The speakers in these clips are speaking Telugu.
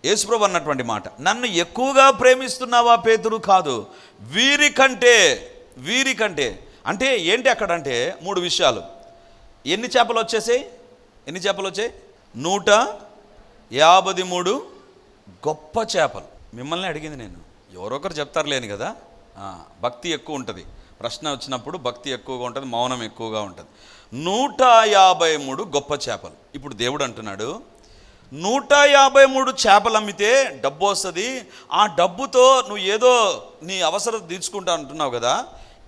యేసుప్రభు అన్నటువంటి మాట, నన్ను ఎక్కువగా ప్రేమిస్తున్నావా పేతురు? కాదు, వీరికంటే. వీరికంటే అంటే ఏంటి అక్కడంటే 3 విషయాలు. ఎన్ని చేపలు వచ్చేసాయి? 153 గొప్ప చేపలు. మిమ్మల్ని అడిగింది నేను, ఎవరొకరు చెప్తారు లేని కదా. భక్తి ఎక్కువ ఉంటుంది, ప్రశ్న వచ్చినప్పుడు భక్తి ఎక్కువగా ఉంటుంది, మౌనం ఎక్కువగా ఉంటుంది. 153 గొప్ప చేపలు. ఇప్పుడు దేవుడు అంటున్నాడు, 153 చేపలు అమ్మితే డబ్బు వస్తుంది, ఆ డబ్బుతో నువ్వు ఏదో నీ అవసరం తీర్చుకుంటా అంటున్నావు కదా.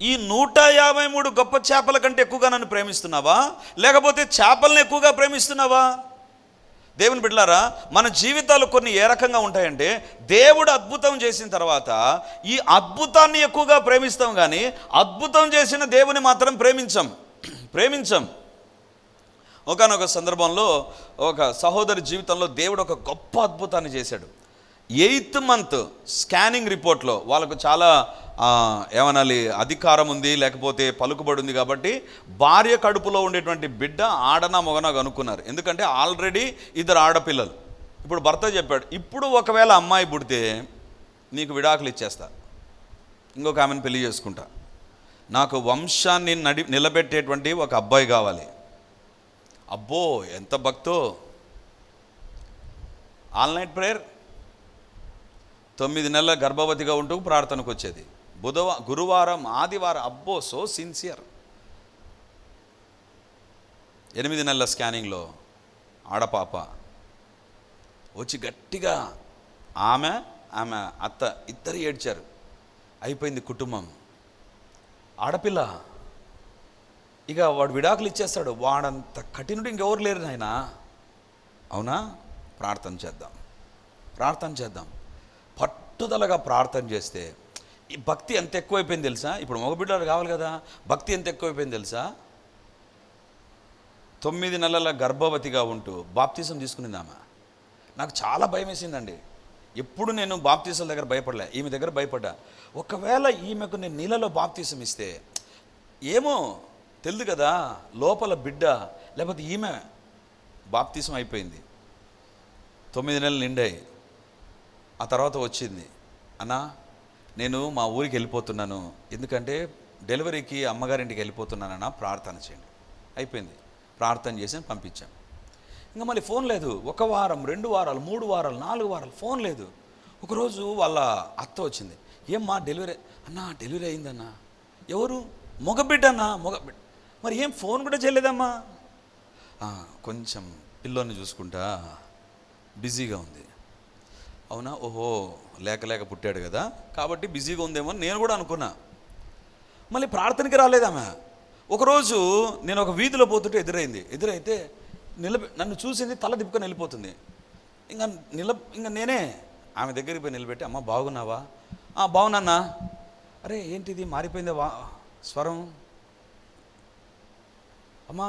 ఈ 153 గొప్ప చేపల కంటే ఎక్కువగా నన్ను ప్రేమిస్తున్నావా, లేకపోతే చేపలను ఎక్కువగా ప్రేమిస్తున్నావా? దేవుని బిడ్డలారా, మన జీవితాలు కొన్ని ఏ రకంగా ఉంటాయంటే, దేవుడు అద్భుతం చేసిన తర్వాత ఈ అద్భుతాన్ని ఎక్కువగా ప్రేమిస్తాం, కానీ అద్భుతం చేసిన దేవుని మాత్రం ప్రేమించం. ఒకానొక సందర్భంలో ఒక సహోదరి జీవితంలో దేవుడు ఒక గొప్ప అద్భుతాన్ని చేశాడు. 8th మంత్ స్కానింగ్ రిపోర్ట్లో వాళ్ళకు చాలా ఏమనాలి, అధికారం ఉంది, లేకపోతే పలుకుబడి ఉంది కాబట్టి భార్య కడుపులో ఉండేటువంటి బిడ్డ ఆడనా మొగనా కనుక్కున్నారు. ఎందుకంటే ఆల్రెడీ 2 ఆడపిల్లలు. ఇప్పుడు భర్త చెప్పాడు, ఇప్పుడు ఒకవేళ అమ్మాయి పుడితే నీకు విడాకులు ఇచ్చేస్తా, ఇంకొక ఆమెను పెళ్లి చేసుకుంటా, నాకు వంశాన్ని నిలబెట్టేటువంటి ఒక అబ్బాయి కావాలి. అబ్బో ఎంత భక్తో! ఆల్ నైట్ ప్రేయర్, 9 నెలల గర్భవతిగా ఉంటూ ప్రార్థనకు వచ్చేది. గురువారం, ఆదివారం, అబ్బో సో సిన్సియర్. 8 నెలల స్కానింగ్లో ఆడపాప వచ్చి గట్టిగా ఆమె అత్త ఇద్దరు ఏడ్చారు. అయిపోయింది కుటుంబం. ఆడపిల్ల ఇక వాడు విడాకులు ఇచ్చేస్తాడు. వాడంత కఠినుడు ఇంకెవరు లేరు నాయన. అవునా? ప్రార్థన చేద్దాం. పట్టుదలగా ప్రార్థన చేస్తే ఈ భక్తి ఎంత ఎక్కువైపోయింది తెలుసా? ఇప్పుడు మగబిడ్డలు కావాలి కదా, భక్తి ఎంత ఎక్కువైపోయింది తెలుసా? 9 నెలల గర్భవతిగా ఉంటూ బాప్తిసం తీసుకునింది ఆమె. నాకు చాలా భయం వేసిందండి. ఎప్పుడు నేను బాప్తిసం దగ్గర భయపడలే, ఈమె దగ్గర భయపడ్డా. ఒకవేళ ఈమెకు నేను నీళ్ళలో బాప్తిసం ఇస్తే ఏమో తెలియదు కదా, లోపల బిడ్డ లేకపోతే ఈమె. బాప్తిసం అయిపోయింది, 9 నెలలు నిండాయి. ఆ తర్వాత వచ్చింది, అన్నా నేను మా ఊరికి వెళ్ళిపోతున్నాను, ఎందుకంటే డెలివరీకి అమ్మగారింటికి వెళ్ళిపోతున్నానన్నా, ప్రార్థన చేయండి. అయిపోయింది, ప్రార్థన చేసి పంపించాం. ఇంకా మళ్ళీ ఫోన్ లేదు. 1 వారం, 2 వారాలు, 3 వారాలు, 4 వారాలు ఫోన్ లేదు. ఒకరోజు వాళ్ళ అత్త వచ్చింది, ఏమ్మా డెలివరీ? అన్నా డెలివరీ అయిందన్నా. ఎవరు? మగబిడ్డ అన్నా, మగబిడ్డ. మరి ఏం ఫోన్ కూడా చేయలేదమ్మా? కొంచెం పిల్లోని చూసుకుంటా బిజీగా ఉంది. అవునా? ఓహో, లేక పుట్టాడు కదా కాబట్టి బిజీగా ఉందేమో నేను కూడా అనుకున్నా. మళ్ళీ ప్రార్థనకి రాలేదామె. ఒకరోజు నేను ఒక వీధిలో పోతుంటే ఎదురైతే నన్ను చూసింది, తల దిప్పుకొని వెళ్ళిపోతుంది. ఇంకా నేనే ఆమె దగ్గరికి పోయి నిలబెట్టి, అమ్మ బాగున్నావా? బాగున్నాన్నా. అరే ఏంటిది మారిపోయిందా స్వరం? అమ్మా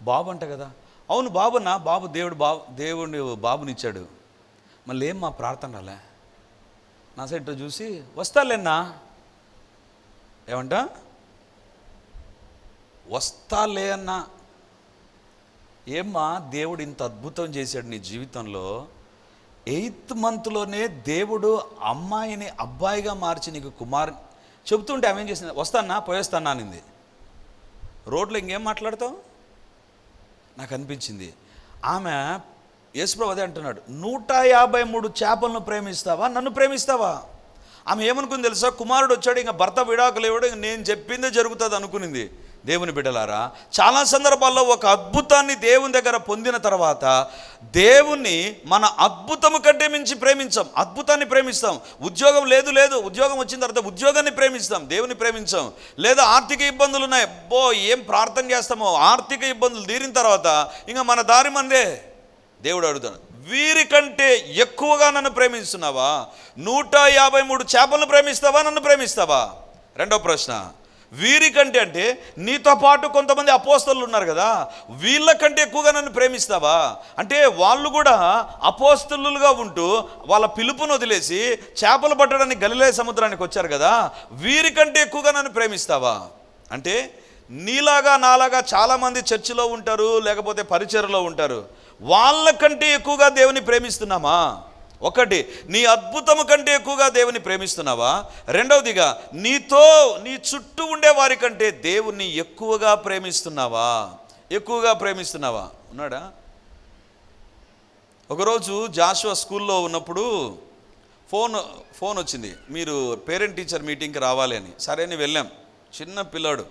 బాబు అంట కదా. అవును బాబున్నా, బాబు దేవుడు బాబునిచ్చాడు. మళ్ళీ ఏం మా ప్రార్థన రాలే. నా సైడ్ చూసి వస్తాలేన్నా. ఏమంట? వస్తాలే అన్నా. ఏమ్మా దేవుడు ఇంత అద్భుతం చేశాడు నీ జీవితంలో. 8th మంత్లోనే దేవుడు అమ్మాయిని అబ్బాయిగా మార్చి నీకు చెబుతుంటే ఆమె ఏం చేసింది? వస్తానా, పోయేస్తానా అనింది. రోడ్లో ఇంకేం మాట్లాడతావు? నాకు అనిపించింది ఆమె, యేసుప్రభు అదే అంటున్నాడు, 153 చేపలను ప్రేమిస్తావా, నన్ను ప్రేమిస్తావా? ఆమె ఏమనుకుంది తెలుసా? కుమారుడు వచ్చాడు, ఇంకా భర్త విడాకులు ఇవ్వడు, ఇంక నేను చెప్పిందే జరుగుతుంది అనుకునింది. దేవుని బిడ్డలారా, చాలా సందర్భాల్లో ఒక అద్భుతాన్ని దేవుని దగ్గర పొందిన తర్వాత దేవుణ్ణి మన అద్భుతము కంటే మించి ప్రేమించాం. అద్భుతాన్ని ప్రేమిస్తాం. ఉద్యోగం లేదు, ఉద్యోగం వచ్చిన తర్వాత ఉద్యోగాన్ని ప్రేమిస్తాం, దేవుని ప్రేమించాం. లేదా ఆర్థిక ఇబ్బందులు ఉన్నాయి, ఏం ప్రార్థన చేస్తామో, ఆర్థిక ఇబ్బందులు తీరిన తర్వాత ఇంకా మన దారి మందే. దేవుడు అడుగుతాడు, వీరికంటే ఎక్కువగా నన్ను ప్రేమిస్తున్నావా? 153 చేపలను ప్రేమిస్తావా, నన్ను ప్రేమిస్తావా? రెండో ప్రశ్న, వీరికంటే అంటే నీతో పాటు కొంతమంది అపోస్తలులు ఉన్నారు కదా, వీళ్ళకంటే ఎక్కువగా నన్ను ప్రేమిస్తావా? అంటే వాళ్ళు కూడా అపోస్తలులుగా ఉంటూ వాళ్ళ పిలుపును వదిలేసి చేపలు పట్టడానికి గలిలయ సముద్రానికి వచ్చారు కదా, వీరికంటే ఎక్కువగా నన్ను ప్రేమిస్తావా? అంటే నీలాగా నాలాగా చాలామంది చర్చిలో ఉంటారు, లేకపోతే పరిచర్లో ఉంటారు, వాళ్ళకంటే ఎక్కువగా దేవుని ప్రేమిస్తున్నామా? ఒకటి, నీ అద్భుతము కంటే ఎక్కువగా దేవుని ప్రేమిస్తున్నావా? రెండవదిగా, నీ చుట్టూ ఉండే వారి కంటే దేవుణ్ణి ఎక్కువగా ప్రేమిస్తున్నావా? ఎక్కువగా ప్రేమిస్తున్నావా? ఉన్నాడా? ఒకరోజు జాషువా స్కూల్లో ఉన్నప్పుడు ఫోన్ వచ్చింది, మీరు పేరెంట్ టీచర్ మీటింగ్కి రావాలి అని. సరే అని వెళ్ళాం. చిన్న పిల్లాడు.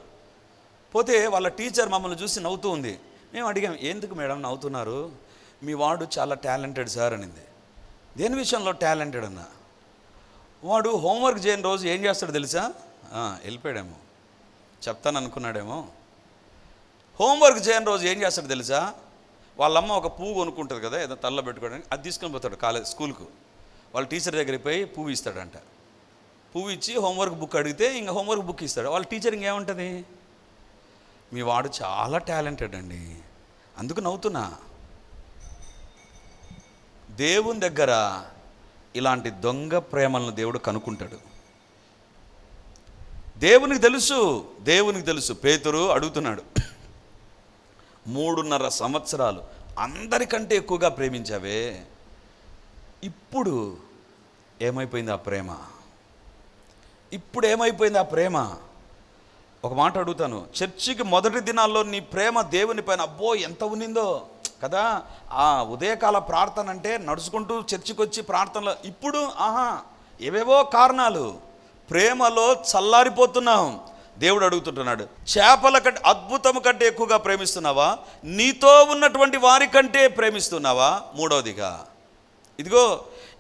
పోతే వాళ్ళ టీచర్ మమ్మల్ని చూసి నవ్వుతూ ఉంది. మేము అడిగాం, ఎందుకు మేడం నవ్వుతున్నారు? మీ వాడు చాలా టాలెంటెడ్ సార్ అనింది. దేని విషయంలో టాలెంటెడ్ అన్న? వాడు హోంవర్క్ చేయని రోజు ఏం చేస్తాడు తెలుసా? వెళ్ళిపోయాడేమో, చెప్తాను అనుకున్నాడేమో. హోంవర్క్ చేయని రోజు ఏం చేస్తాడు తెలుసా? వాళ్ళమ్మ ఒక పువ్వు కొనుక్కుంటుంది కదా, ఏదో తల్ల పెట్టుకోవడానికి, అది తీసుకొని పోతాడు స్కూల్కు. వాళ్ళ టీచర్ దగ్గరికి పోయి పువ్వు ఇస్తాడంట. పువ్వు ఇచ్చి హోంవర్క్ బుక్ అడిగితే ఇంకా హోంవర్క్ బుక్ ఇస్తాడు. వాళ్ళ టీచర్ ఇంకేముంటుంది, మీ వాడు చాలా టాలెంటెడ్ అండి, అందుకు నవ్వుతున్నా. దేవుని దగ్గర ఇలాంటి దొంగ ప్రేమలను దేవుడు కనుక్కుంటాడు. దేవునికి తెలుసు. పేతురు అడుగుతున్నాడు, 3.5 సంవత్సరాలు అందరికంటే ఎక్కువగా ప్రేమించావే, ఇప్పుడు ఏమైపోయింది ఆ ప్రేమ? ఒక మాట అడుగుతాను, చర్చికి మొదటి దినాల్లో నీ ప్రేమ దేవుని పైన అబ్బో ఎంత ఉన్నిందో కదా. ఆ ఉదయకాల ప్రార్థన అంటే నడుచుకుంటూ చర్చికి వచ్చి ప్రార్థనలో, ఇప్పుడు ఏవేవో కారణాలు ప్రేమలో చల్లారిపోతున్నాం. దేవుడు అడుగుతుంటున్నాడు, చేపల కంటే అద్భుతం కంటే ఎక్కువగా ప్రేమిస్తున్నావా? నీతో ఉన్నటువంటి వారి కంటే ప్రేమిస్తున్నావా? మూడవదిగా, ఇదిగో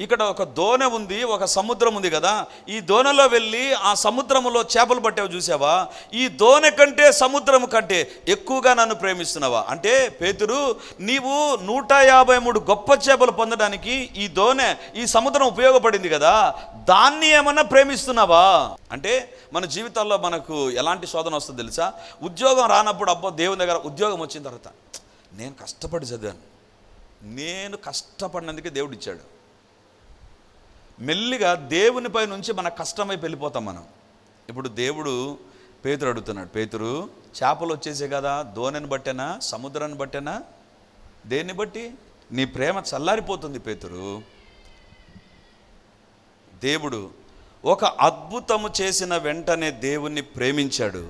ఇక్కడ ఒక దోణె ఉంది, ఒక సముద్రం ఉంది కదా, ఈ దోణెలో వెళ్ళి ఆ సముద్రంలో చేపలు పట్టావు చూసావా? ఈ దోణె కంటే సముద్రం కంటే ఎక్కువగా నన్ను ప్రేమిస్తున్నావా? అంటే పేతురు, నీవు 153 గొప్ప చేపలు పొందడానికి ఈ దోణె, ఈ సముద్రం ఉపయోగపడింది కదా, దాన్ని ఏమన్నా ప్రేమిస్తున్నావా? అంటే మన జీవితాల్లో మనకు ఎలాంటి శోధన వస్తుందో తెలుసా? ఉద్యోగం రానప్పుడు అబ్బో దేవుని దగ్గర ఉద్యోగం వచ్చిన తర్వాత నేను కష్టపడి చదివాను, నేను కష్టపడినందుకే దేవుడు ఇచ్చాడు. మెల్లిగా దేవునిపై నుంచి మన కష్టమై వెళ్ళిపోతాం మనం. ఇప్పుడు దేవుడు పేతురు అడుగుతున్నాడు, పేతురు చేపలు వచ్చేసే కదా, దోణిని బట్టేనా, సముద్రాన్ని బట్టేనా, దేన్ని బట్టి? నీ ప్రేమ చల్లారిపోతుంది పేతురు. దేవుడు ఒక అద్భుతము చేసిన వెంటనే దేవుణ్ణి ప్రేమించాడు.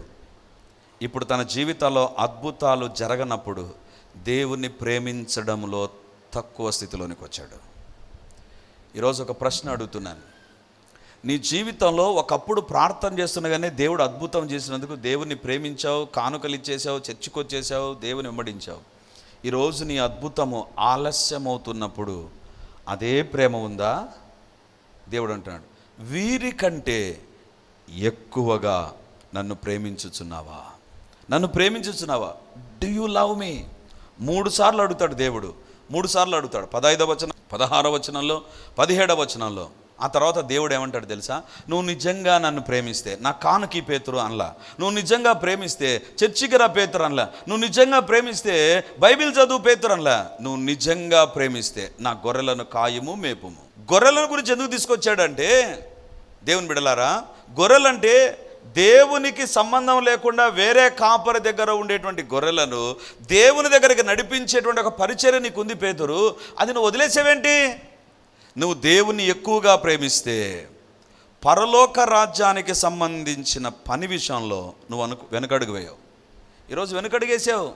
ఇప్పుడు తన జీవితంలో అద్భుతాలు జరగనప్పుడు దేవుణ్ణి ప్రేమించడంలో తక్కువ స్థితిలోనికి వచ్చాడు. ఈరోజు ఒక ప్రశ్న అడుగుతున్నాను, నీ జీవితంలో ఒకప్పుడు ప్రార్థన చేస్తుండగానే దేవుడు అద్భుతం చేసినందుకు దేవుణ్ణి ప్రేమించావు, కానుకలు ఇచ్చేసావు, చర్చికి వచ్చేసావు, దేవుని వెంబడించావు. ఈరోజు నీ అద్భుతము ఆలస్యమవుతున్నప్పుడు అదే ప్రేమ ఉందా? దేవుడు అంటున్నాడు, వీరికంటే ఎక్కువగా నన్ను ప్రేమించుచున్నావా? Do you love me? 3 సార్లు అడుగుతాడు దేవుడు, 3 సార్లు అడుగుతాడు. 15వ వచనం, 16వ వచనంలో, 17వ వచనంలో. ఆ తర్వాత దేవుడు ఏమంటాడు తెలుసా? నువ్వు నిజంగా నన్ను ప్రేమిస్తే నా కానుకి పేతురు అనలా, నువ్వు నిజంగా ప్రేమిస్తే చర్చికి రా పేతురు అనలా, నువ్వు నిజంగా ప్రేమిస్తే బైబిల్ చదువు పేతురు అనలా, నువ్వు నిజంగా ప్రేమిస్తే నా గొర్రెలను కాయము మేపుము. గొర్రెల గురించి ఎందుకు తీసుకొచ్చాడంటే, దేవుని బిడ్డలారా, గొర్రెలంటే దేవునికి సంబంధం లేకుండా వేరే కాపరి దగ్గర ఉండేటువంటి గొర్రెలను దేవుని దగ్గరికి నడిపించేటువంటి ఒక పరిచర్య నీకు ఉంది పేతురు, అది నువ్వు వదిలేసేవేంటి? నువ్వు దేవుని ఎక్కువగా ప్రేమిస్తే పరలోక రాజ్యానికి సంబంధించిన పని విషయంలో నువ్వు వెనకడుగు వేయవు. ఈరోజు వెనకడుగేసావు.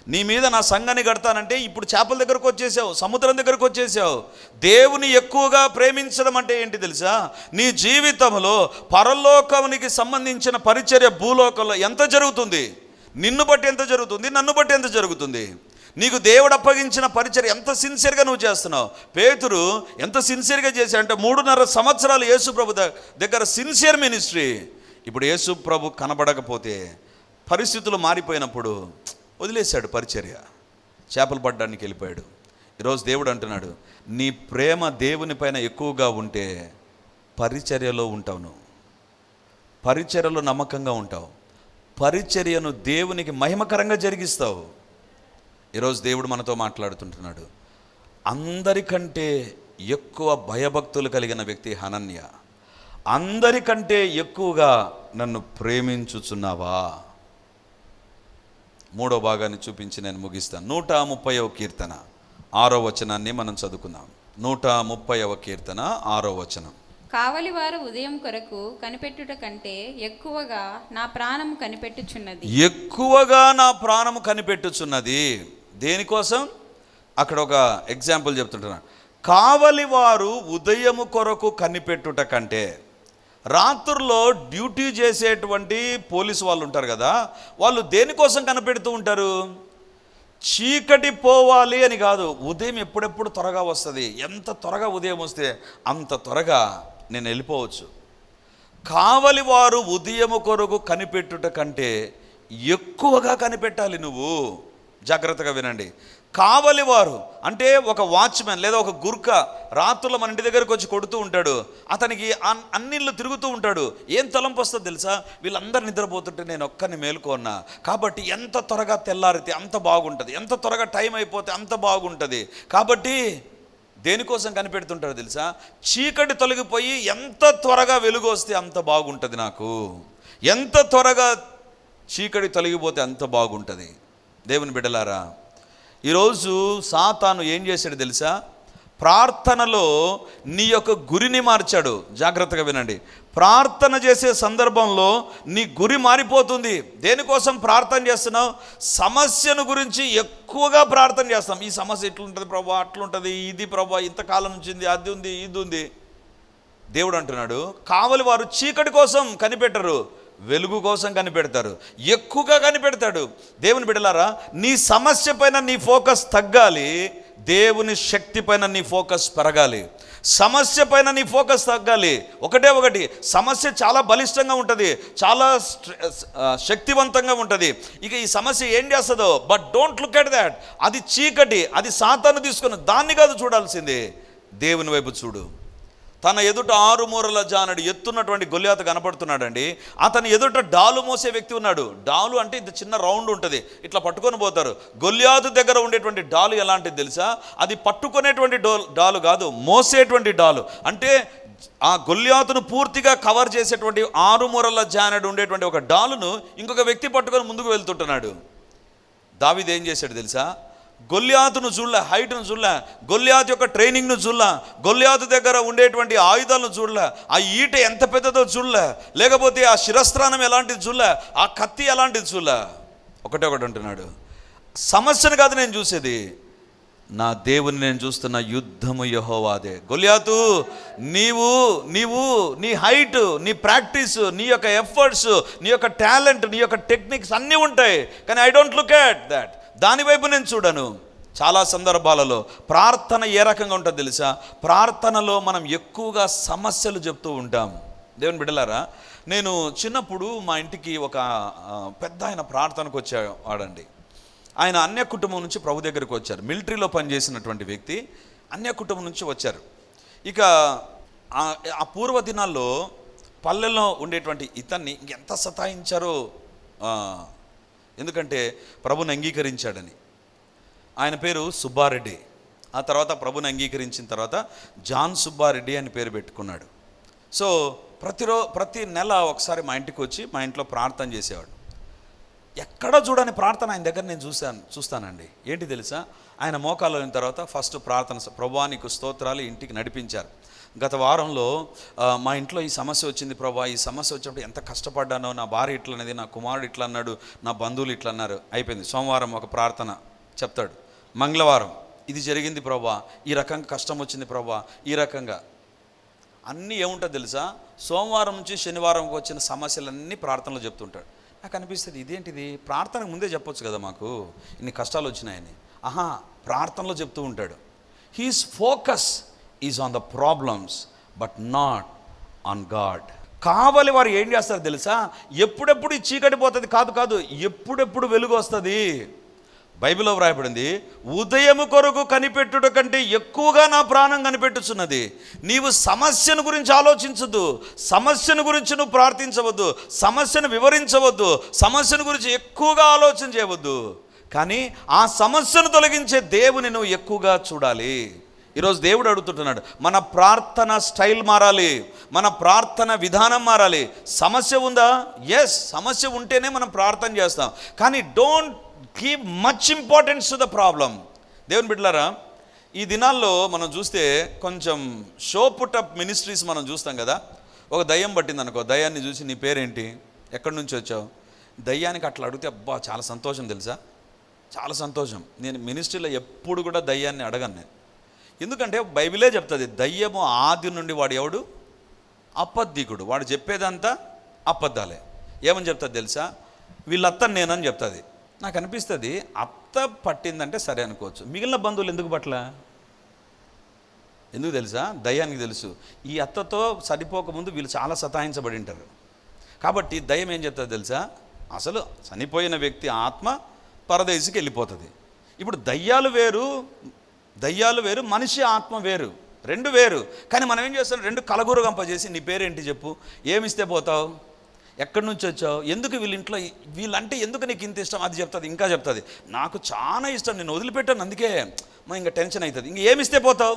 నీ మీద నా సంఘాన్ని కడతానంటే ఇప్పుడు చేపల దగ్గరకు వచ్చేసావు, సముద్రం దగ్గరకు వచ్చేసావు. దేవుని ఎక్కువగా ప్రేమించడం అంటే ఏంటి తెలుసా? నీ జీవితంలో పరలోకానికి సంబంధించిన పరిచర్య భూలోకంలో ఎంత జరుగుతుంది? నిన్ను బట్టి ఎంత జరుగుతుంది? నన్ను బట్టి ఎంత జరుగుతుంది? నీకు దేవుడు అప్పగించిన పరిచర్య ఎంత సిన్సియర్గా నువ్వు చేస్తున్నావు? పేతురు ఎంత సిన్సియర్గా చేశాడంటే 3.5 సంవత్సరాలు యేసు ప్రభు దగ్గర సిన్సియర్ మినిస్ట్రీ. ఇప్పుడు యేసు ప్రభు కనబడకపోతే, పరిస్థితులు మారిపోయినప్పుడు వదిలేశాడు పరిచర్య, చేపలు పట్టడానికి వెళ్ళిపోయాడు. ఈరోజు దేవుడు అంటున్నాడు, నీ ప్రేమ దేవుని పైన ఎక్కువగా ఉంటే పరిచర్యలో ఉంటావు, నువ్వు పరిచర్యలో నమ్మకంగా ఉంటావు, పరిచర్యను దేవునికి మహిమకరంగా జరిగిస్తావు. ఈరోజు దేవుడు మనతో మాట్లాడుతుంటున్నాడు. అందరికంటే ఎక్కువ భయభక్తులు కలిగిన వ్యక్తి హనన్య. అందరికంటే ఎక్కువగా నన్ను ప్రేమించుచున్నావా? 3వ భాగాన్ని చూపించి నేను ముగిస్తాను. 130వ కీర్తన 6వ వచనాన్ని మనం చదువుకుందాం. 130వ కీర్తన 6వ వచనం. కావలివారు ఉదయం కొరకు కనిపెట్టుట కంటే ఎక్కువగా నా ప్రాణము కనిపెట్టుచున్నది. ఎక్కువగా నా ప్రాణము కనిపెట్టుచున్నది. దేనికోసం? అక్కడ ఒక ఎగ్జాంపుల్ చెప్తుంటున్నాను. కావలివారు ఉదయము కొరకు కనిపెట్టుట కంటే, రాత్రుల్లో డ్యూటీ చేసేటువంటి పోలీసు వాళ్ళు ఉంటారు కదా, వాళ్ళు దేనికోసం కనిపెడుతూ ఉంటారు? చీకటి పోవాలి అని కాదు, ఉదయం ఎప్పుడెప్పుడు త్వరగా వస్తుంది, ఎంత త్వరగా ఉదయం వస్తే అంత త్వరగా నేను వెళ్ళిపోవచ్చు. కావలి వారు ఉదయము కొరకు కనిపెట్టుట కంటే ఎక్కువగా కనిపెట్టాలి నువ్వు. జాగ్రత్తగా వినండి. కావలి వారు అంటే ఒక వాచ్మెన్ లేదా ఒక గుర్ఖ రాత్రుల్లో మన ఇంటి దగ్గరకు వచ్చి కొడుతూ ఉంటాడు. అతనికి అన్నిళ్ళు తిరుగుతూ ఉంటాడు. ఏం తలంపు వస్తుందో తెలుసా? వీళ్ళందరూ నిద్రపోతుంటే నేను ఒక్కరిని మేలుకోన్నా, కాబట్టి ఎంత త్వరగా తెల్లారితే అంత బాగుంటుంది, ఎంత త్వరగా టైం అయిపోతే అంత బాగుంటుంది. కాబట్టి దేనికోసం కనిపెడుతుంటారు తెలుసా? చీకటి తొలగిపోయి ఎంత త్వరగా వెలుగు వస్తే అంత బాగుంటుంది నాకు, ఎంత త్వరగా చీకటి తొలగిపోతే అంత బాగుంటుంది. దేవుని బిడ్డలారా, ఈరోజు సాతాను ఏం చేశాడు తెలుసా? ప్రార్థనలో నీ యొక్క గురిని మార్చాడు. జాగ్రత్తగా వినండి. ప్రార్థన చేసే సందర్భంలో నీ గురి మారిపోతుంది. దేనికోసం ప్రార్థన చేస్తున్నావు? సమస్యను గురించి ఎక్కువగా ప్రార్థన చేస్తాం. ఈ సమస్య ఇట్లుంటుంది ప్రభా, అట్లుంటుంది, ఇది ప్రభా, ఇంతకాలం నుంచి అది ఉంది, ఇది ఉంది. దేవుడు అంటున్నాడు, కావలి వారు చీకటి కోసం కనిపెట్టరు, వెలుగు కోసం కనిపెడతారు, ఎక్కువగా కనిపెడతాడు. దేవుని బిడ్డలారా, నీ సమస్య పైన నీ ఫోకస్ తగ్గాలి, దేవుని శక్తి పైన నీ ఫోకస్ పెరగాలి. సమస్య పైన నీ ఫోకస్ తగ్గాలి. ఒకటి సమస్య చాలా బలిష్టంగా ఉంటుంది, చాలా శక్తివంతంగా ఉంటుంది. ఇక ఈ సమస్య ఏం చేస్తుందో, but don't look at that. అది చీకటి, అది సాతాను తీసుకుని, దాన్ని కాదు చూడాల్సింది, దేవుని వైపు చూడు. తన ఎదుట 6 మూరల జానడు ఎత్తున్నటువంటి గొల్యాతు కనపడుతున్నాడండి. అతని ఎదుట డాలు మోసే వ్యక్తి ఉన్నాడు. డాలు అంటే ఇంత చిన్న రౌండ్ ఉంటుంది, ఇట్లా పట్టుకొని పోతారు. గొల్యాతు దగ్గర ఉండేటువంటి డాలు ఎలాంటిది తెలుసా? అది పట్టుకునేటువంటి డాలు కాదు, మోసేటువంటి డాలు. అంటే ఆ గొల్యాతును పూర్తిగా కవర్ చేసేటువంటి 6 మూరల జానడు ఉండేటువంటి ఒక డాలును ఇంకొక వ్యక్తి పట్టుకొని ముందుకు వెళ్తుంటున్నాడు. దావీదు ఏం చేశాడు తెలుసా? గొల్యాతును చూడలే, హైట్ను చూడలే, గొల్యాతు యొక్క ట్రైనింగ్ను చూడలే, గొల్యాతు దగ్గర ఉండేటువంటి ఆయుధాలను చూడలే, ఆ ఈట ఎంత పెద్దదో చూడలే, లేకపోతే ఆ శిరస్త్రానం ఎలాంటిది చూడలే, ఆ కత్తి ఎలాంటిది చూడలే. ఒకటి అంటున్నాడు, సమస్యను కాదు నేను చూసేది, నా దేవుని నేను చూస్తున్న, యుద్ధము యెహోవాదే. గొల్యాతు, నీవు నీ హైట్, నీ ప్రాక్టీస్, నీ యొక్క ఎఫర్ట్స్, నీ యొక్క టాలెంట్, నీ యొక్క టెక్నిక్స్ అన్నీ ఉంటాయి, కానీ I don't look at that. దాని వైపు నేను చూడను. చాలా సందర్భాలలో ప్రార్థన ఏ రకంగా ఉంటుందో తెలుసా? ప్రార్థనలో మనం ఎక్కువగా సమస్యలు చెప్తూ ఉంటాం. దేవుని బిడ్డలారా, నేను చిన్నప్పుడు మా ఇంటికి ఒక పెద్ద ఆయన ప్రార్థనకు వచ్చేవాడండి. ఆయన అన్య కుటుంబం నుంచి ప్రభు దగ్గరికి వచ్చారు. మిలిటరీలో పనిచేసినటువంటి వ్యక్తి, అన్య కుటుంబం నుంచి వచ్చారు. ఇక ఆ పూర్వ దినాల్లో పల్లెల్లో ఉండేటువంటి ఇతన్ని ఇంకెంత సతాయించారో, ఎందుకంటే ప్రభుని అంగీకరించాడని. ఆయన పేరు సుబ్బారెడ్డి. ఆ తర్వాత ప్రభుని అంగీకరించిన తర్వాత జాన్ సుబ్బారెడ్డి అని పేరు పెట్టుకున్నాడు. సో ప్రతి నెల ఒకసారి మా ఇంటికి వచ్చి మా ఇంట్లో ప్రార్థన చేసేవాడు. ఎక్కడ చూడని ప్రార్థన ఆయన దగ్గర నేను చూస్తానండి. ఏంటి తెలుసా? ఆయన మోకాల్లో అయిన తర్వాత ఫస్ట్ ప్రార్థన, ప్రభువా నీకు స్తోత్రాలు, ఇంటికి నడిపించారు. గత వారంలో మా ఇంట్లో ఈ సమస్య వచ్చింది ప్రభా, ఈ సమస్య వచ్చినప్పుడు ఎంత కష్టపడ్డానో, నా భార్య ఇట్లా అనేది, నా కుమారుడు ఇట్లా అన్నాడు, నా బంధువులు ఇట్లా అన్నారు. అయిపోయింది. సోమవారం ఒక ప్రార్థన చెప్తాడు, మంగళవారం ఇది జరిగింది ప్రభా, ఈ రకంగా కష్టం వచ్చింది ప్రభా, ఈ రకంగా అన్నీ ఏముంటుంది తెలుసా? సోమవారం నుంచి శనివారంకి వచ్చిన సమస్యలన్నీ ప్రార్థనలో చెప్తుంటాడు. నాకు అనిపిస్తుంది, ఇదేంటిది, ప్రార్థనకు ముందే చెప్పొచ్చు కదా మాకు ఇన్ని కష్టాలు వచ్చినాయని. ప్రార్థనలో చెప్తూ ఉంటాడు. He's focus is on the problems but not on God. కావలి వారు ఏం చేస్తారు తెలుసా? ఎప్పుడెప్పుడు ఈ చీకటి పోతుంది కాదు, ఎప్పుడెప్పుడు వెలుగు వస్తుంది. బైబిల్లో వ్రాయబడింది, ఉదయము కొరకు కనిపెట్టుట కంటే ఎక్కువగా నా ప్రాణం కనిపెట్టుచున్నది. నీవు సమస్యను గురించి ఆలోచించవద్దు, సమస్యను గురించి నువ్వు ప్రార్థించవద్దు, సమస్యను వివరించవద్దు, సమస్యను గురించి ఎక్కువగా ఆలోచన చేయవద్దు, కానీ ఆ సమస్యను తొలగించే దేవుని నువ్వు ఎక్కువగా చూడాలి. ఈరోజు దేవుడు అడుగుతుంటున్నాడు, మన ప్రార్థన స్టైల్ మారాలి, మన ప్రార్థన విధానం మారాలి. సమస్య ఉందా? ఎస్, సమస్య ఉంటేనే మనం ప్రార్థన చేస్తాం, కానీ don't give much importance to the problem. దేవుని బిడ్డలారా, ఈ దినాల్లో మనం చూస్తే కొంచెం షో పుటప్ మినిస్ట్రీస్ మనం చూస్తాం కదా. ఒక దయ్యం పట్టింది అనుకో, దయ్యాన్ని చూసి నీ పేరేంటి, ఎక్కడి నుంచి వచ్చావు, దయ్యానికి అట్లా అడిగితే అబ్బా చాలా సంతోషం తెలుసా, చాలా సంతోషం. నేను మినిస్ట్రీలో ఎప్పుడు కూడా దయ్యాన్ని అడగను నేను. ఎందుకంటే బైబిలే చెప్తుంది, దయ్యము ఆది నుండి వాడు ఎవడు, అబద్ధికుడు, వాడు చెప్పేదంతా అబద్ధాలే. ఏమని చెప్తుంది తెలుసా, వీళ్ళత్త నేనని చెప్తుంది. నాకు అనిపిస్తుంది అత్త పట్టిందంటే సరే అనుకోవచ్చు, మిగిలిన బంధువులు ఎందుకు పట్ల, ఎందుకు తెలుసా, దయ్యానికి తెలుసు ఈ అత్తతో సరిపోకముందు వీళ్ళు చాలా సతాయించబడి ఉంటారు. కాబట్టి దయ్యం ఏం చెప్తుంది తెలుసా, అసలు చనిపోయిన వ్యక్తి ఆత్మ పరదేశికి వెళ్ళిపోతుంది. ఇప్పుడు దయ్యాలు వేరు, మనిషి ఆత్మ వేరు, రెండు వేరు. కానీ మనం ఏం చేస్తాం, రెండు కలగూరు గంపజేసి నీ పేరేంటి చెప్పు, ఏమిస్తే పోతావు, ఎక్కడి నుంచి వచ్చావు, ఎందుకు వీళ్ళింట్లో వీళ్ళంటే ఎందుకు నీకు ఇంత ఇష్టం, అది చెప్తుంది. ఇంకా చెప్తుంది నాకు చాలా ఇష్టం, నేను వదిలిపెట్టాను, అందుకే మా ఇంకా టెన్షన్ అవుతుంది. ఇంక ఏమిస్తే పోతావు.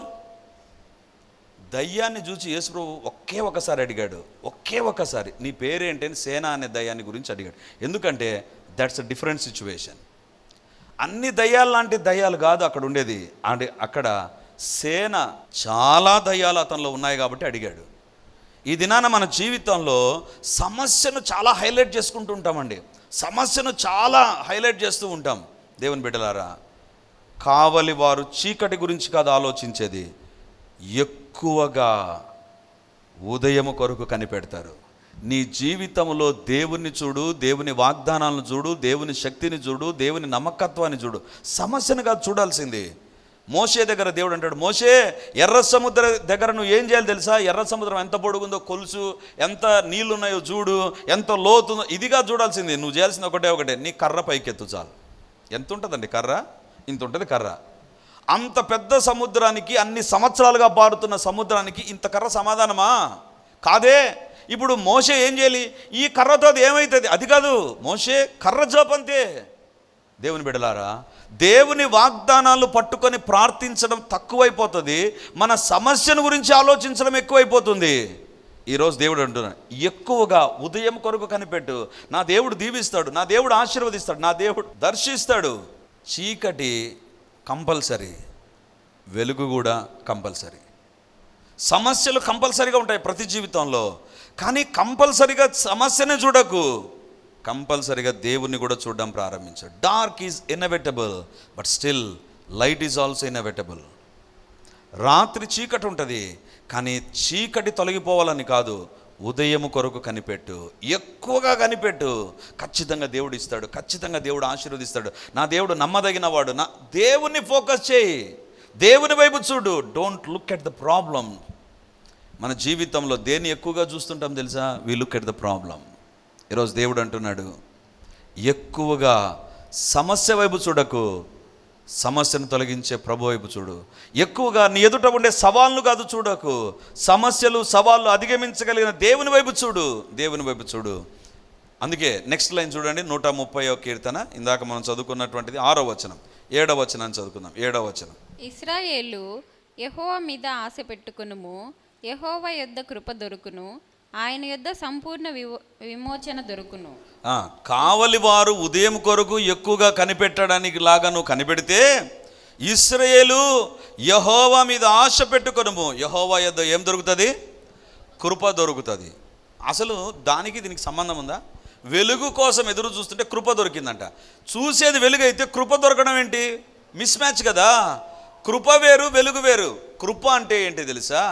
దయ్యాన్ని చూసి యేసుప్రభు ఒకే ఒకసారి అడిగాడు, ఒకే ఒకసారి నీ పేరేంటి అని సేన అనే దయ్యాన్ని గురించి అడిగాడు. ఎందుకంటే దట్స్ అ డిఫరెంట్ సిచ్యువేషన్. అన్ని దయ్యాలు లాంటి దయ్యాలు కాదు అక్కడ ఉండేది, అంటే అక్కడ సేన చాలా దయ్యాలు అతనిలో ఉన్నాయి కాబట్టి అడిగాడు. ఈ దినాన మన జీవితంలో సమస్యను చాలా హైలైట్ చేసుకుంటూ ఉంటామండి, సమస్యను చాలా హైలైట్ చేస్తూ ఉంటాం. దేవుని బిడ్డలారా, కావలి వారు చీకటి గురించి కాదు ఆలోచించేది, ఎక్కువగా ఉదయము కొరకు కనిపెడతారు. నీ జీవితంలో దేవుని చూడు, దేవుని వాగ్దానాలను చూడు, దేవుని శక్తిని చూడు, దేవుని నమ్మకత్వాన్ని చూడు, సమస్యను కాదు చూడాల్సింది. మోషే దగ్గర దేవుడు అంటాడు, మోషే ఎర్ర సముద్ర దగ్గర నువ్వు ఏం చేయాలి తెలుసా, ఎర్ర సముద్రం ఎంత పొడుగుందో కొలుసు, ఎంత నీళ్ళు ఉన్నాయో చూడు, ఎంత లోతుందో, ఇదిగా చూడాల్సింది. నువ్వు చేయాల్సింది ఒకటే, నీ కర్ర పైకెత్తు చాలు. ఎంత ఉంటుందండి కర్ర, ఇంత ఉంటుంది కర్ర. అంత పెద్ద సముద్రానికి, అన్ని సంవత్సరాలుగా పారుతున్న సముద్రానికి ఇంత కర్ర సమాధానమా కాదే. ఇప్పుడు మోషే ఏం చేయాలి, ఈ కర్రతో అది ఏమవుతుంది, అది కాదు, మోషే కర్ర జోపంతే. దేవుని బిడ్డలారా, దేవుని వాగ్దానాలు పట్టుకొని ప్రార్థించడం తక్కువైపోతుంది, మన సమస్యను గురించి ఆలోచించడం ఎక్కువైపోతుంది. ఈరోజు దేవుడు అంటున్నాడు, ఎక్కువగా ఉదయం కొరకు కనిపెట్టు, నా దేవుడు దీవిస్తాడు, నా దేవుడు ఆశీర్వదిస్తాడు, నా దేవుడు దర్శిస్తాడు. చీకటి కంపల్సరీ, వెలుగు కూడా కంపల్సరీ. సమస్యలు కంపల్సరీగా ఉంటాయి ప్రతి జీవితంలో, కానీ కంపల్సరీగా సమస్యనే చూడకు, కంపల్సరీగా దేవుణ్ణి కూడా చూడడం ప్రారంభించాడు. Dark is inevitable but still light is also inevitable. రాత్రి చీకటి ఉంటుంది, కానీ చీకటి తొలగిపోవాలని కాదు, ఉదయం కొరకు కనిపెట్టు, ఎక్కువగా కనిపెట్టు, ఖచ్చితంగా దేవుడు ఇస్తాడు, ఖచ్చితంగా దేవుడు ఆశీర్వదిస్తాడు. నా దేవుడు నమ్మదగిన వాడు. నా దేవుణ్ణి ఫోకస్ చేయి, దేవుని వైపు చూడు, don't look at the problem. మన జీవితంలో దేన్ని ఎక్కువగా చూస్తుంటాం తెలుసా, we look at the problem. ఈరోజు దేవుడు అంటున్నాడు, ఎక్కువగా సమస్య వైపు చూడకు, సమస్యను తొలగించే ప్రభు వైపు చూడు. ఎక్కువగా నీ ఎదుట ఉండే సవాళ్ళు కాదు చూడకు, సమస్యలు సవాళ్ళు అధిగమించగలిగిన దేవుని వైపు చూడు, దేవుని వైపు చూడు. అందుకే నెక్స్ట్ లైన్ చూడండి, 130వ కీర్తన, ఇందాక మనం చదువుకున్నటువంటిది 6వ వచనం, 7వ వచనాన్ని చదువుకుందాం. 7వ వచనం, ఇశ్రాయేలు యెహోవా మీద ఆశ పెట్టుకొనుము, యెహోవా యొద్ద కృప దొరుకును, ఆయన యొద్ద సంపూర్ణ విమోచన దొరుకును. కావలి వారు ఉదయం కొరకు ఎక్కువగా కనిపెట్టడానికి లాగా నువ్వు కనిపెడితే, ఇశ్రాయేలు యెహోవా మీద ఆశ పెట్టుకొనుము, యెహోవా యొద్ద ఏం దొరుకుతుంది, కృప దొరుకుతుంది. అసలు దానికి దీనికి సంబంధం ఉందా? వెలుగు కోసం ఎదురు చూస్తుంటే కృప దొరికిందంట. చూసేది వెలుగు అయితే కృప దొరకడం ఏంటి, మిస్ మ్యాచ్ కదా. కృప వేరు, వెలుగు వేరు. కృప అంటే ఏంటి తెలుసా,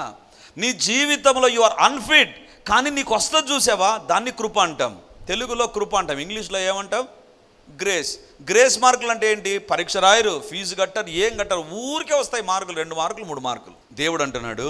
నీ జీవితంలో యు ఆర్ అన్ఫిట్, కానీ నీకు వస్తుంది చూసావా, దాన్ని కృప అంటాం. తెలుగులో కృప అంటాం, ఇంగ్లీష్లో ఏమంటాం, గ్రేస్. గ్రేస్ మార్కులు అంటే ఏంటి, పరీక్ష రాయరు, ఫీజు కట్టరు, ఏం కట్టరు, ఊరికే వస్తాయి మార్కులు, 2 మార్కులు 3 మార్కులు. దేవుడు అంటున్నాడు,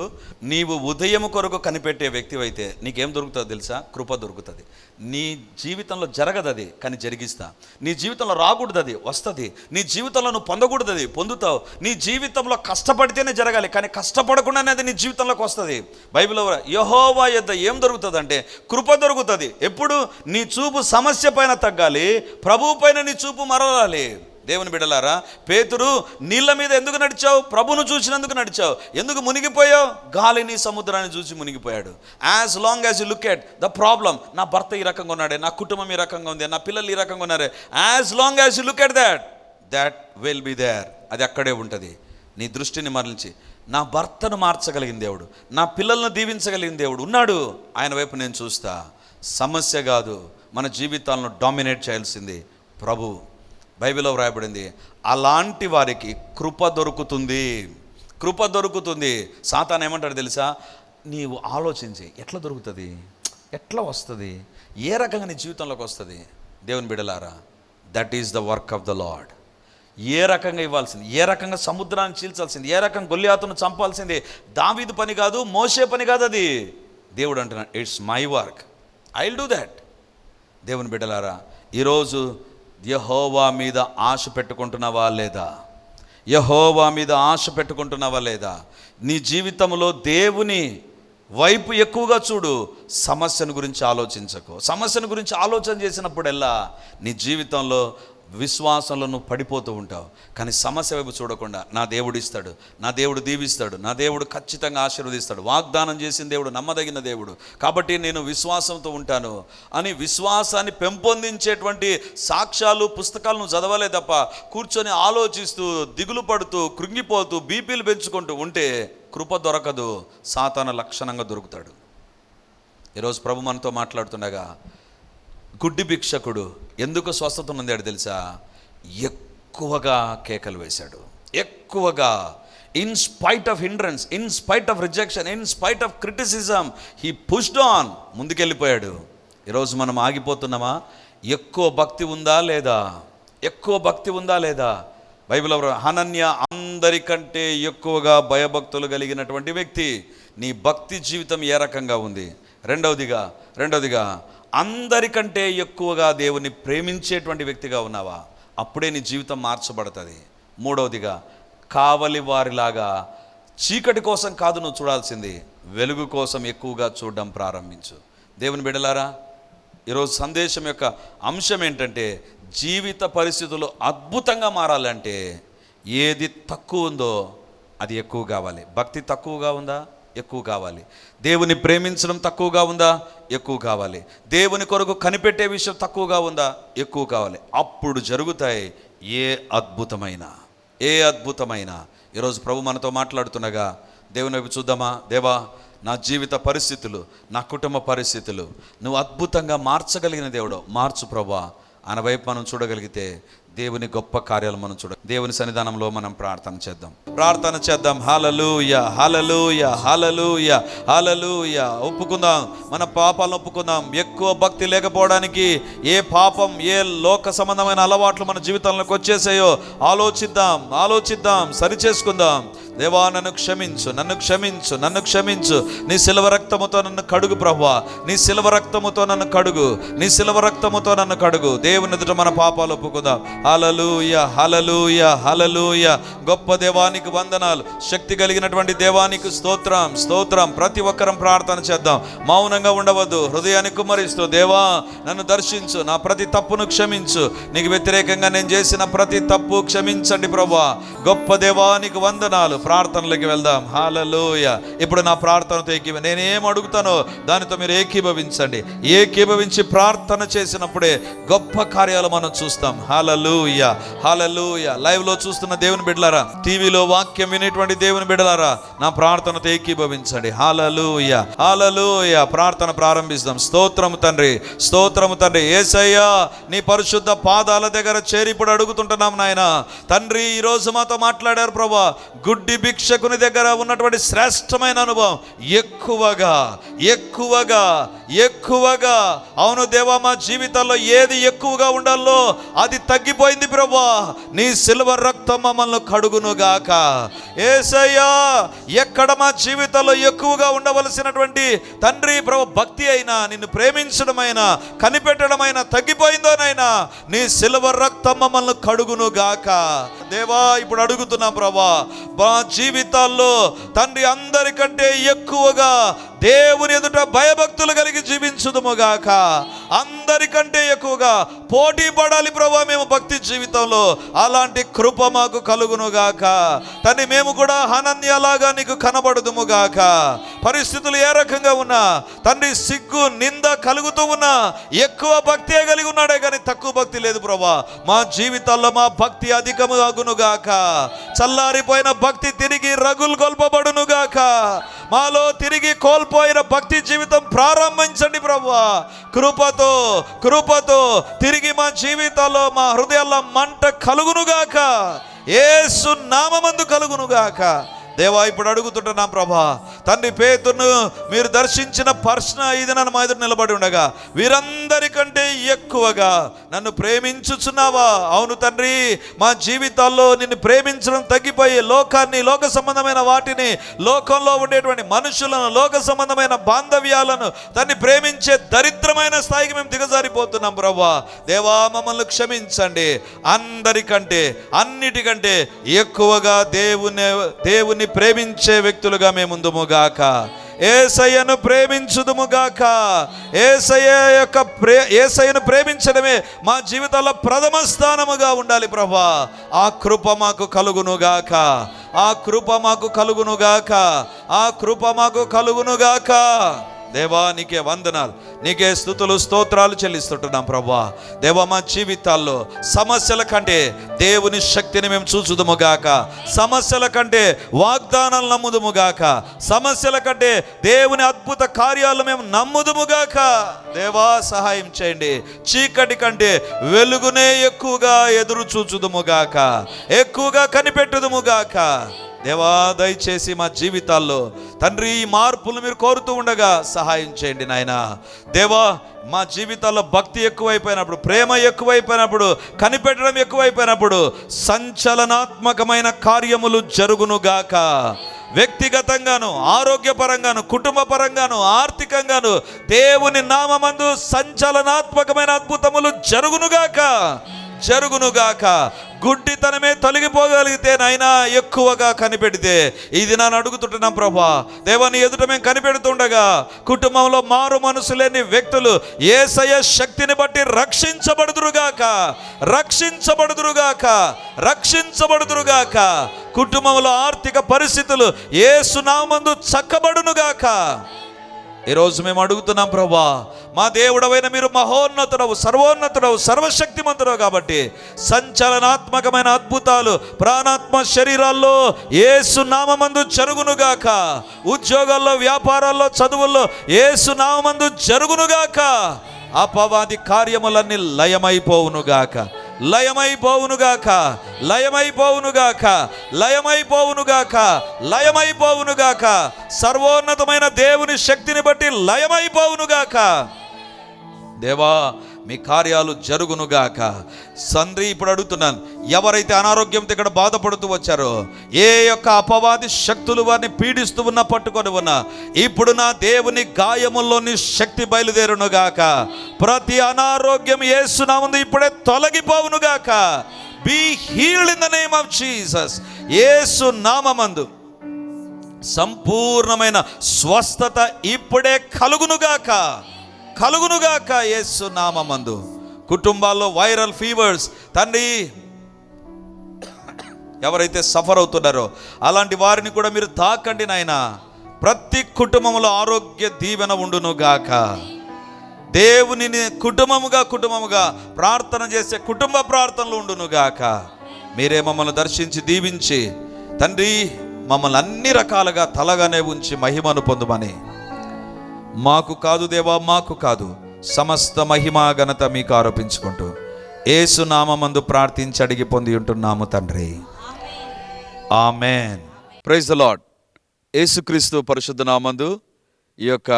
నీవు ఉదయం కొరకు కనిపెట్టే వ్యక్తివైతే నీకేం దొరుకుతుందో తెలుసా, కృప దొరుకుతుంది. నీ జీవితంలో జరగదు అది, కానీ జరిగిస్తా. నీ జీవితంలో రాకూడదు అది, వస్తుంది. నీ జీవితంలో నువ్వు పొందకూడదు అది, పొందుతావు. నీ జీవితంలో కష్టపడితేనే జరగాలి, కానీ కష్టపడకుండానే అది నీ జీవితంలోకి వస్తుంది. బైబిల్లో యెహోవా యొద్ద ఏం దొరుకుతుంది అంటే కృప దొరుకుతుంది. ఎప్పుడు నీ చూపు సమస్య పైన తగ్గాలి, ప్రభువు పైన నీ చూపు మరలాలి. దేవుని బిడ్డలారా, పేతురు నీళ్ళ మీద ఎందుకు నడిచావు, ప్రభును చూసినందుకు నడిచావు. ఎందుకు మునిగిపోయావు, గాలిని సముద్రాన్ని చూసి మునిగిపోయాడు. As long as you look at the problem, నా భర్త ఈ రకంగా ఉన్నాడే, నా కుటుంబం ఈ రకంగా ఉంది, నా పిల్లలు ఈ రకంగా ఉన్నారే, as long as you look at that will be there, అది అక్కడే ఉంటుంది. నీ దృష్టిని మరలించి నా భర్తను మార్చగలిగిన దేవుడు, నా పిల్లలను దీవించగలిగిన దేవుడు ఉన్నాడు, ఆయన వైపు నేను చూస్తా. సమస్య కాదు, మన జీవితాలను డామినేట్ చేయాల్సింది ప్రభు. బైబిల్లో వ్రాయబడింది, అలాంటి వారికి కృప దొరుకుతుంది, కృప దొరుకుతుంది. సాతాను ఏమంటాడు తెలుసా? నీవు ఆలోచించి ఎట్లా దొరుకుతుంది, ఎట్లా వస్తుంది, ఏ రకంగా నీ జీవితంలోకి వస్తుంది. దేవుని బిడ్డలారా, that is the work of the Lord. ఏ రకంగా ఇవ్వాల్సింది, ఏ రకంగా సముద్రాన్ని చీల్చాల్సింది, ఏ రకంగా గొల్లియాతును చంపాల్సింది దావీదు పని కాదు, మోషే పని కాదు. అది దేవుడు అంటున్నాడు, it's my work, I will do that. దేవుని బిడ్డలారా, ఈరోజు యెహోవా మీద ఆశ పెట్టుకుంటున్నావా లేదా? యెహోవా మీద ఆశ పెట్టుకుంటున్నావా లేదా? నీ జీవితంలో దేవుని వైపు ఎక్కువగా చూడు, సమస్యను గురించి ఆలోచించకు. సమస్యను గురించి ఆలోచన చేసినప్పుడల్లా నీ జీవితంలో విశ్వాసంలో నువ్వు పడిపోతూ ఉంటావు. కానీ సమస్య వైపు చూడకుండా నా దేవుడు ఇస్తాడు, నా దేవుడు దీవిస్తాడు, నా దేవుడు ఖచ్చితంగా ఆశీర్వదిస్తాడు, వాగ్దానం చేసిన దేవుడు నమ్మదగిన దేవుడు, కాబట్టి నేను విశ్వాసంతో ఉంటాను అని విశ్వాసాన్ని పెంపొందించేటువంటి సాక్ష్యాలు, పుస్తకాలను చదవాలే తప్ప కూర్చొని ఆలోచిస్తూ దిగులు పడుతూ కృంగిపోతూ బీపీలు పెంచుకుంటూ ఉంటే కృప దొరకదు, సాతాను లక్షణంగా దొరుకుతాడు. ఈరోజు ప్రభు మనతో మాట్లాడుతుండగా, గుడ్డి భిక్షకుడు ఎందుకు స్వస్థత పొందాడు తెలుసా? ఎక్కువగా కేకలు వేశాడు, ఎక్కువగా. In spite of hindrances, in spite of rejection, in spite of criticism, he pushed on, ముందుకెళ్ళిపోయాడు. ఈరోజు మనం ఆగిపోతున్నామా? ఎక్కువ భక్తి ఉందా లేదా? ఎక్కువ భక్తి ఉందా లేదా? బైబిల్ హనన్య అందరికంటే ఎక్కువగా భయభక్తులు కలిగినటువంటి వ్యక్తి. నీ భక్తి జీవితం ఏ రకంగా ఉంది? రెండవదిగా అందరికంటే ఎక్కువగా దేవుని ప్రేమించేటువంటి వ్యక్తిగా ఉన్నావా? అప్పుడే నీ జీవితం మార్చబడుతుంది. మూడవదిగా, కావలి వారిలాగా చీకటి కోసం కాదు నువ్వు చూడాల్సింది, వెలుగు కోసం ఎక్కువగా చూడడం ప్రారంభించు. దేవుని బిడ్డలారా, ఈరోజు సందేశం యొక్క అంశం ఏంటంటే, జీవిత పరిస్థితులు అద్భుతంగా మారాలంటే ఏది తక్కువ ఉందో అది ఎక్కువ కావాలి. భక్తి తక్కువగా ఉందా? ఎక్కువ కావాలి. దేవుని ప్రేమించడం తక్కువగా ఉందా? ఎక్కువ కావాలి. దేవుని కొరకు కనిపెట్టే విషయం తక్కువగా ఉందా? ఎక్కువ కావాలి. అప్పుడు జరుగుతాయి ఏ అద్భుతమైన. ఈరోజు ప్రభు మనతో మాట్లాడుతుండగా దేవుని వైపు చూద్దామా? దేవా, నా జీవిత పరిస్థితులు, నా కుటుంబ పరిస్థితులు నువ్వు అద్భుతంగా మార్చగలిగిన దేవుడు, మార్చు ప్రభా. ఆయన వైపు మనం చూడగలిగితే దేవుని గొప్ప కార్యాలు మనం దేవుని సన్నిధానంలో మనం ప్రార్థన చేద్దాం. హల్లెలూయా, హల్లెలూయా, హల్లెలూయా, హల్లెలూయా. ఒప్పుకుందాం, మన పాపాలను ఒప్పుకుందాం. ఎక్కువ భక్తి లేకపోవడానికి ఏ పాపం, ఏ లోక సంబంధమైన అలవాట్లు మన జీవితంలోకి వచ్చేసాయో ఆలోచిద్దాం, సరిచేసుకుందాం. దేవా, నన్ను క్షమించు. నీ శిలువ రక్తముతో నన్ను కడుగు ప్రభువా, నీ శిలువ రక్తముతో నన్ను కడుగు. దేవుని ఎదుట మన పాపాలు ఒప్పుకుందాం. హల్లెలూయా, హల్లెలూయా, హల్లెలూయా. గొప్ప దేవానికి వందనాలు, శక్తి కలిగినటువంటి దేవానికి స్తోత్రం. ప్రతి ఒక్కరం ప్రార్థన చేద్దాం, మౌనంగా ఉండవద్దు. హృదయాన్ని కుమ్మరిస్తూ, దేవా నన్ను దర్శించు, నా ప్రతి తప్పును క్షమించు, నీకు వ్యతిరేకంగా నేను చేసిన ప్రతి తప్పు క్షమించండి ప్రభువా. గొప్ప దేవానికి వందనాలు. ప్రార్థనలోకి వెళ్దాం. హల్లెలూయా. ఇప్పుడు నా ప్రార్థనతో నేనేం అడుగుతానో దానితో మీరు ఏకీభవించి ప్రార్థన చేసినప్పుడే గొప్ప కార్యాలు మనం చూస్తాం. హల్లెలూయా, హల్లెలూయా. లైవ్ లో చూస్తున్న దేవుని బిడ్డలారా, టీవీలో వాక్యం వినేటువంటి దేవుని బిడ్డలారా, నా ప్రార్థనతో ఏకీభవించండి. హల్లెలూయా, హల్లెలూయా. ప్రార్థన ప్రారంభిస్తాం. స్తోత్రము తండ్రి, యేసయ్యా నీ పరిశుద్ధ పాదాల దగ్గర చేరి ఇప్పుడు అడుగుతుంటున్నాం నాయన. తండ్రి, ఈ రోజు మాతో మాట్లాడారు ప్రభా. గుడ్డి భిక్షకుని దగ్గర ఉన్నటువంటి శ్రేష్టమైన అనుభవం ఎక్కువగా అవును దేవా, మా జీవితాల్లో ఏది ఎక్కువగా ఉండాలో అది తగ్గిపోయింది ప్రభా. నీ శిలువ రక్తం మమ్మల్ని కడుగునుగాక. యేసయ్యా, ఎక్కడ మా జీవితాల్లో ఎక్కువగా ఉండవలసినటువంటి తండ్రి ప్రభు భక్తి అయినా, నిన్ను ప్రేమించడమైనా, కనిపెట్టడమైనా తగ్గిపోయిందోనైనా, నీ శిలువ రక్తం మమ్మల్ని కడుగునుగాక. దేవా, ఇప్పుడు అడుగుతున్నాం ప్రభా, మా జీవితాల్లో తండ్రి అందరికంటే ఎక్కువగా దేవుని ఎదుట భయభక్తులు కలిగి జీవించుదుముగాక. అందరికంటే ఎక్కువగా పోటీ పడాలి ప్రభువా మేము భక్తి జీవితంలో. అలాంటి కృప మాకు కలుగునుగాక. తండ్రి మేము కూడా హనన్యలాగా నీకు కనబడుదుముగాక. పరిస్థితులు ఏ రకంగా ఉన్నా తండ్రి, సిగ్గు నింద కలుగుతూ ఉన్నా ఎక్కువ భక్తి కలిగి ఉన్నాడే కానీ తక్కువ భక్తి లేదు ప్రభువా. మా జీవితాల్లో మా భక్తి అధికముగాక. చల్లారిపోయిన భక్తి తిరిగి రగులు గొల్పబడునుగాక. మాలో తిరిగి కోల్పోయిన భక్తి జీవితం ప్రారంభించండి ప్రభువా. కృపతో తిరిగి మా జీవితాల్లో మా హృదయాల్లో మంట కలుగునుగాక. యేసు నామమందు కలుగునుగాక. దేవా, ఇప్పుడు అడుగుతుంటున్నాం ప్రభా తండ్రి, పేతురును మీరు దర్శించిన పర్సన ఇది నన్ను మా ఎదురు నిలబడి ఉండగా వీరందరికంటే ఎక్కువగా నన్ను ప్రేమించుచున్నావా? అవును తండ్రి, మా జీవితాల్లో నిన్ను ప్రేమించడం తగ్గిపోయి లోకాన్ని, లోక సంబంధమైన వాటిని, లోకంలో ఉండేటువంటి మనుషులను, లోక సంబంధమైన బాంధవ్యాలను తండ్రి ప్రేమించే దరిద్రమైన స్థాయికి మేము దిగజారిపోతున్నాం ప్రభా. దేవా, మమ్మల్ని క్షమించండి. అందరికంటే అన్నిటికంటే ఎక్కువగా దేవుని ప్రేమించే వ్యక్తులుగా మేము ఉందుముగాక. యేసయ్యను ప్రేమించుదుముగాక. యేసయ్యను ప్రేమించడమే మా జీవితాల్లో ప్రథమ స్థానముగా ఉండాలి ప్రభా. ఆ కృప మాకు కలుగునుగాక. ఆ కృప మాకు కలుగునుగాక. ఆ కృప మాకు కలుగునుగాక. దేవా, నీకే వందనాలు, నీకే స్తుతులు స్తోత్రాలు చెల్లిస్తుంటున్నాం ప్రభా. దేవా, మా జీవితాల్లో సమస్యల కంటే దేవుని శక్తిని మేము చూచుదుముగాక. సమస్యల కంటే వాగ్దానాలు నమ్ముదుముగాక. సమస్యల కంటే దేవుని అద్భుత కార్యాలు మేము నమ్ముదుముగాక. దేవా, సహాయం చేయండి. చీకటి కంటే వెలుగునే ఎక్కువగా ఎదురు చూచుదుముగాక. ఎక్కువగా కనిపెట్టుదుముగాక. దేవా, దయచేసి మా జీవితాల్లో తండ్రి ఈ మార్పులు మీరు కోరుతూ ఉండగా సహాయం చేయండి నాయన. దేవా, మా జీవితాల్లో భక్తి ఎక్కువైపోయినప్పుడు, ప్రేమ ఎక్కువైపోయినప్పుడు, కనిపెట్టడం ఎక్కువైపోయినప్పుడు సంచలనాత్మకమైన కార్యములు జరుగునుగాక. వ్యక్తిగతంగాను, ఆరోగ్యపరంగాను, కుటుంబ పరంగాను, ఆర్థికంగాను దేవుని నామమందు సంచలనాత్మకమైన అద్భుతములు జరుగునుగాక. గుడ్డితనమే తొలగిపోగలిగితే నైనా ఎక్కువగా కనిపెడితే ఇది నన్ను అడుగుతుంటున్నాం ప్రభా. దేవాన్ని ఎదుట మేము కనిపెడుతుండగా కుటుంబంలో మారు మనసు లేని వ్యక్తులు యేసయ్య శక్తిని బట్టి రక్షించబడుదురుగాక. కుటుంబంలో ఆర్థిక పరిస్థితులు యేసు నామమందు చక్కబడునుగాక. ఈరోజు మేము అడుగుతున్నాం ప్రభా, మా దేవుడవైన మీరు మహోన్నతుడవు, సర్వోన్నతుడవు, సర్వశక్తిమంతుడవు కాబట్టి సంచలనాత్మకమైన అద్భుతాలు ప్రాణాత్మ శరీరాల్లో యేసు నామమందు జరుగునుగాక. ఉద్యోగాల్లో, వ్యాపారాల్లో, చదువుల్లో యేసు నామమందు జరుగునుగాక. అపవాది కార్యములన్నీ లయమైపోవునుగాక. సర్వోన్నతమైన దేవుని శక్తిని బట్టి లయమైపోవునుగాక. దేవా, మీ కార్యాలు జరుగునుగాక. తండ్రి, ఇప్పుడు అడుగుతున్నాను, ఎవరైతే అనారోగ్యంతో ఇక్కడ బాధపడుతూ వచ్చారో, ఏ యొక్క అపవాది శక్తులు వారిని పీడిస్తూ ఉన్నా, పట్టుకొని ఉన్నా, ఇప్పుడు నా దేవుని గాయముల్లోని శక్తి బయలుదేరునుగాక. ప్రతి అనారోగ్యం యేసు నామమున ఇప్పుడే తొలగిపోవునుగాక. Be healed in the name of Jesus. యేసు నామమందు సంపూర్ణమైన స్వస్థత ఇప్పుడే కలుగునుగాక. యేసు నామమందు. కుటుంబాల్లో వైరల్ ఫీవర్స్ తండ్రి ఎవరైతే సఫర్ అవుతున్నారో అలాంటి వారిని కూడా మీరు తాకండి నాయన. ప్రతి కుటుంబంలో ఆరోగ్య దీవెన ఉండునుగాక. దేవునిని కుటుంబముగా ప్రార్థన చేసే కుటుంబ ప్రార్థనలు ఉండునుగాక. మీరే మమ్మల్ని దర్శించి దీవించి తండ్రి మమ్మల్ని అన్ని రకాలుగా తలగానే ఉంచి మహిమను పొందుమని, మాకు కాదు దేవా, మాకు కాదు, సమస్త మహిమా ఘనత మీకు ఆరోపించుకుంటూ యేసు నామమందు ప్రార్థించి అడిగి పొంది ఉంటున్నాము తండ్రి. ఆమెన్. Praise the Lord. యేసుక్రీస్తు పరిశుద్ధ నామందు ఈ యొక్క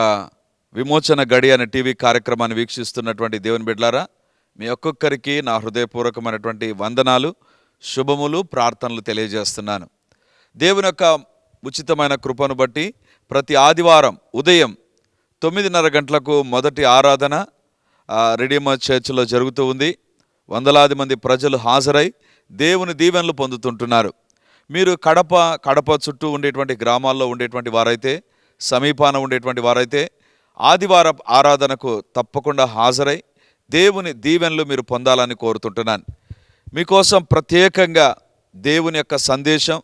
విమోచన గడి అనే టీవీ కార్యక్రమాన్ని వీక్షిస్తున్నటువంటి దేవుని బిడ్డలారా, మీ ఒక్కొక్కరికి నా హృదయపూర్వకమైనటువంటి వందనాలు, శుభములు, ప్రార్థనలు తెలియజేస్తున్నాను. దేవుని యొక్క ఉచితమైన కృపను బట్టి ప్రతి ఆదివారం ఉదయం 9:30 గంటలకు మొదటి ఆరాధన రెడీమర్ చర్చిలో జరుగుతూ ఉంది. వందలాది మంది ప్రజలు హాజరై దేవుని దీవెనలు పొందుతుంటున్నారు. మీరు కడప చుట్టూ ఉండేటువంటి గ్రామాల్లో ఉండేటువంటి వారైతే సమీపాన ఉండేటువంటి వారైతే ఆదివార ఆరాధనకు తప్పకుండా హాజరై దేవుని దీవెనలు మీరు పొందాలని కోరుతుంటున్నాను. మీకోసం ప్రత్యేకంగా దేవుని యొక్క సందేశం,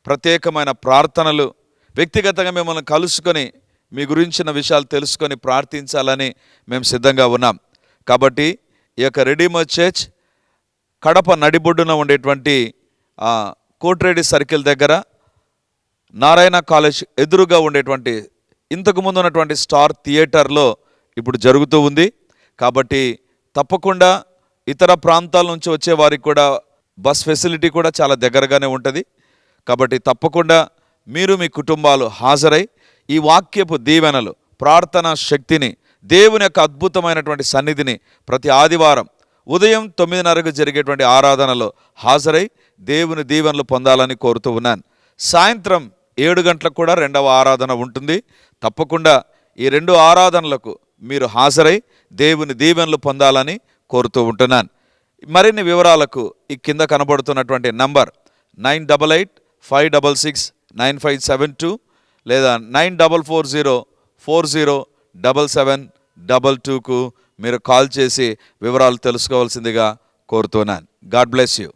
ప్రత్యేకమైన ప్రార్థనలు, వ్యక్తిగతంగా మిమ్మల్ని కలుసుకొని మీ గురించిన విషయాలు తెలుసుకొని ప్రార్థించాలని మేము సిద్ధంగా ఉన్నాం. కాబట్టి ఈ యొక్క రెడీమర్ చర్చ్ కడప నడిబొడ్డున ఉండేటువంటి కోటిరెడ్డి సర్కిల్ దగ్గర నారాయణ కాలేజ్ ఎదురుగా ఉండేటువంటి ఇంతకుముందు ఉన్నటువంటి స్టార్ థియేటర్లో ఇప్పుడు జరుగుతూ ఉంది. కాబట్టి తప్పకుండా ఇతర ప్రాంతాల నుంచి వచ్చే వారికి కూడా బస్ ఫెసిలిటీ కూడా చాలా దగ్గరగానే ఉంటుంది. కాబట్టి తప్పకుండా మీరు మీ కుటుంబాలు హాజరై ఈ వాక్యపు దీవెనలు, ప్రార్థనా శక్తిని, దేవుని యొక్క అద్భుతమైనటువంటి సన్నిధిని ప్రతి ఆదివారం ఉదయం 9:30కు జరిగేటువంటి ఆరాధనలో హాజరై దేవుని దీవెనలు పొందాలని కోరుతూ ఉన్నాను. సాయంత్రం 7 గంటలకు కూడా 2వ ఆరాధన ఉంటుంది. తప్పకుండా ఈ 2 ఆరాధనలకు మీరు హాజరై దేవుని దీవెనలు పొందాలని కోరుతూ ఉంటున్నాను. మరిన్ని వివరాలకు ఈ కింద కనబడుతున్నటువంటి నంబర్ 9845669572 లేదా 9440407722కు మీరు కాల్ చేసి వివరాలు తెలుసుకోవాల్సిందిగా కోరుతున్నాను. God bless you.